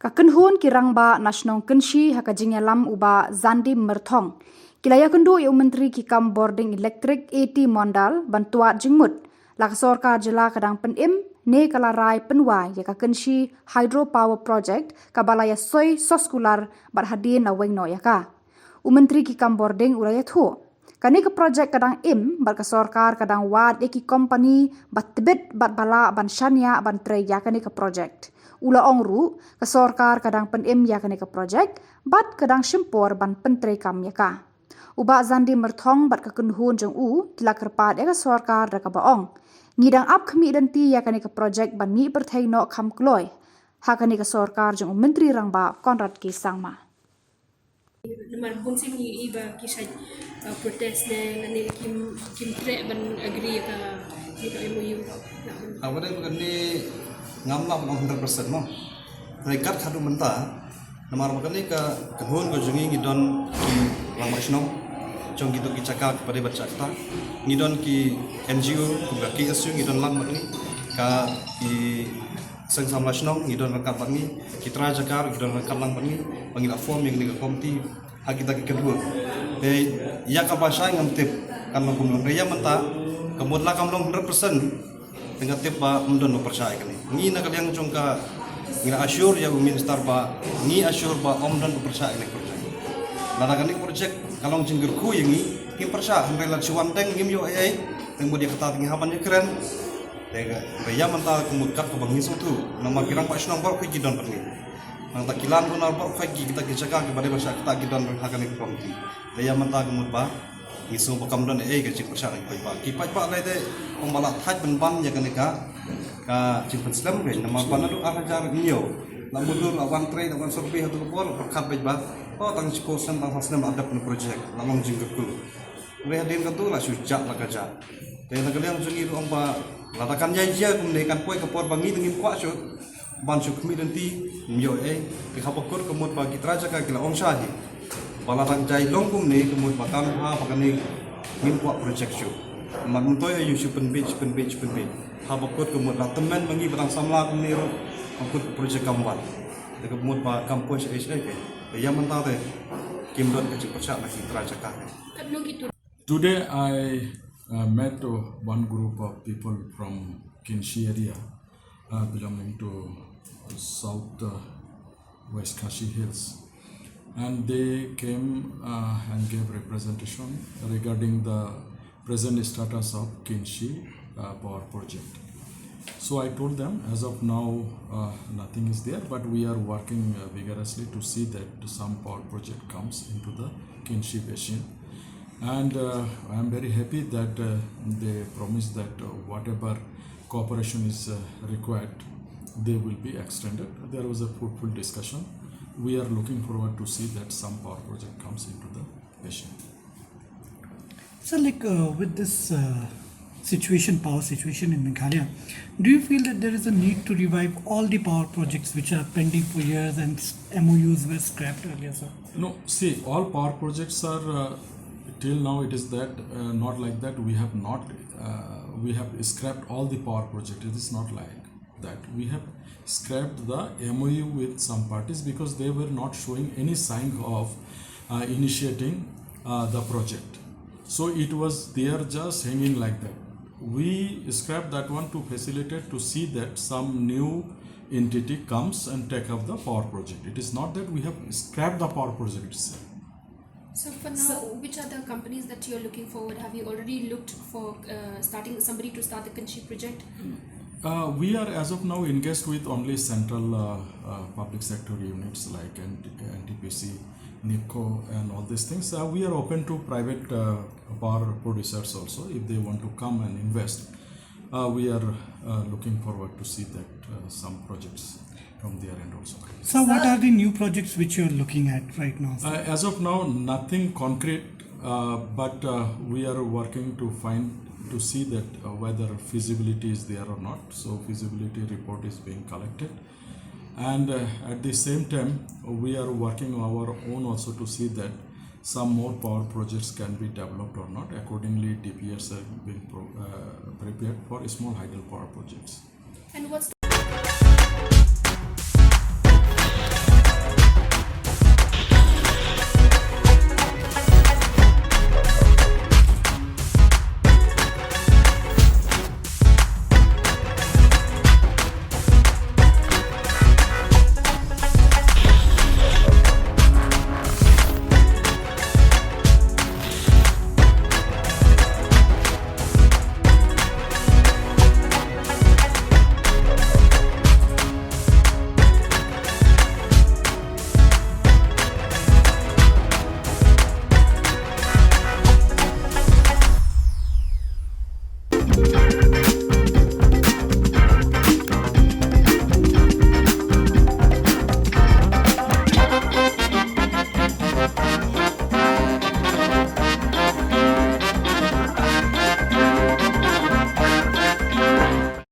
Kakenhun kirangba nasional kenshi hakajingelam uba Zandi Merthong. Kilaya kendu yu menteri kikam boarding elektrik 80 mondal bantuat jingmut. Laksorka jela kadang penim ne kalarai penwa ya kakenshi hydropower project kabalaya soy soskular barhadin na wengno yaka. Menteri kikam boarding uraya thu. Kani ke projek kadang barka sorkar kadang wad eki company batbet batbala ban shania ban tre ya kani ke projek. Ula ongru ke sorkar kadang penim ya kani ke projek bat kadang shimpor ban pentre kam yaka. Uba Zandi Merthong bat kekenhun jeng kila kerpat ya ke sorkar da ka baong. Ngidang ap kami identi ya kani ke projek ban mi perthai no kam kloy. Hakani ke sorkar jeng menteri rangba Konrad K. Sangma. Naman pun sini iba kisah protes ne kim tre ban agree ka ito MOU na. Awalnya bukan di ngamlam 100% mo. Rekat kadu menta. Namar bukan ni ke kenhun ko jungi ngidon ki lamasno. Jong gitu ki cakap kepada baca kita. Ngidon ki NGO kuga ki asu ngidon lang magni ka ki sang samlasno ngidon rekat bagni kitra jakar ngidon rekat lang bagni pangila form yang ni komti hak kita kedua. Ya kapasa ngam tip kan mengumum ya menta kemudian kam 100% dengan tip ba mendon percaya kani ni nak yang jongka ngira assure ya minister ba ni assure ba omdon percaya ni project lana kani project kalau jengger ku yang ni kim percaya relasi wanteng ngim yo ai kemudian kata tingi hapan keren tega ya menta kemudian ke bangi sutu nama kirang pak nomor ku jidon perni nang takilan ku nomor ku kita jaga kepada masyarakat kita gidon hakani komiti ya menta kemudian ba isu pekamdan kecil percaya kipai pak lai de pembala thaj ban ya kenika ka cimpen slam ke nama panadu arajar nio lamudur awan trade awan survey hatu kepol perkat baik ba oh tang cikosan tang hasna ada pun project lamong jinggul re hadin kan tu la sujak la kaja te nagaliang jungi ru amba latakan jaya kemudian koi kepor bangi dengan kuat su ban su kemidenti nio ke hapokur kemud bagi traja ka kila ongsahi Balatang jai longkum ni kemudian bakal pakai ni mimpi projek show. Manutoy ayu show penbeach. Habakut kemudian teman bagi batang samla kum ni ro akut projek kamwan. Kemudian pak kampus HK. Yang mentah deh kimdon kecil percak lagi terajak. Today I met one group of people from Kinshi area belonging to South West Kashi Hills. And they came and gave representation regarding the present status of Kinshi power project. So I told them as of now nothing is there, but we are working vigorously to see that some power project comes into the Kinshi basin. And I am very happy that they promised that whatever cooperation is required, they will be extended. There was a fruitful discussion. We are looking forward to see that some power project comes into the basin. So with this power situation in Meghalaya, do you feel that there is a need to revive all the power projects which are pending for years and MOUs were scrapped earlier, sir? No, see, all power projects are, till now it is that, not like that, we have scrapped all the power projects. It is not like that. We have scrapped the MOU with some parties because they were not showing any sign of initiating the project. So it was there just hanging like that. We scrapped that one to facilitate to see that some new entity comes and take up the power project. It is not that we have scrapped the power project itself. So for now, which are the companies that you are looking forward? Have you already looked for somebody to start the Kinshi project? We are as of now engaged with only central public sector units like NTPC, NIPCO and all these things. We are open to private power producers also if they want to come and invest. We are looking forward to see that some projects from their end also. So what are the new projects which you are looking at right now, sir? As of now, nothing concrete, but we are working to see that whether feasibility is there or not. So feasibility report is being collected, and at the same time we are working our own also to see that some more power projects can be developed or not. Accordingly, DPRs are being prepared for small hydel power projects. And what's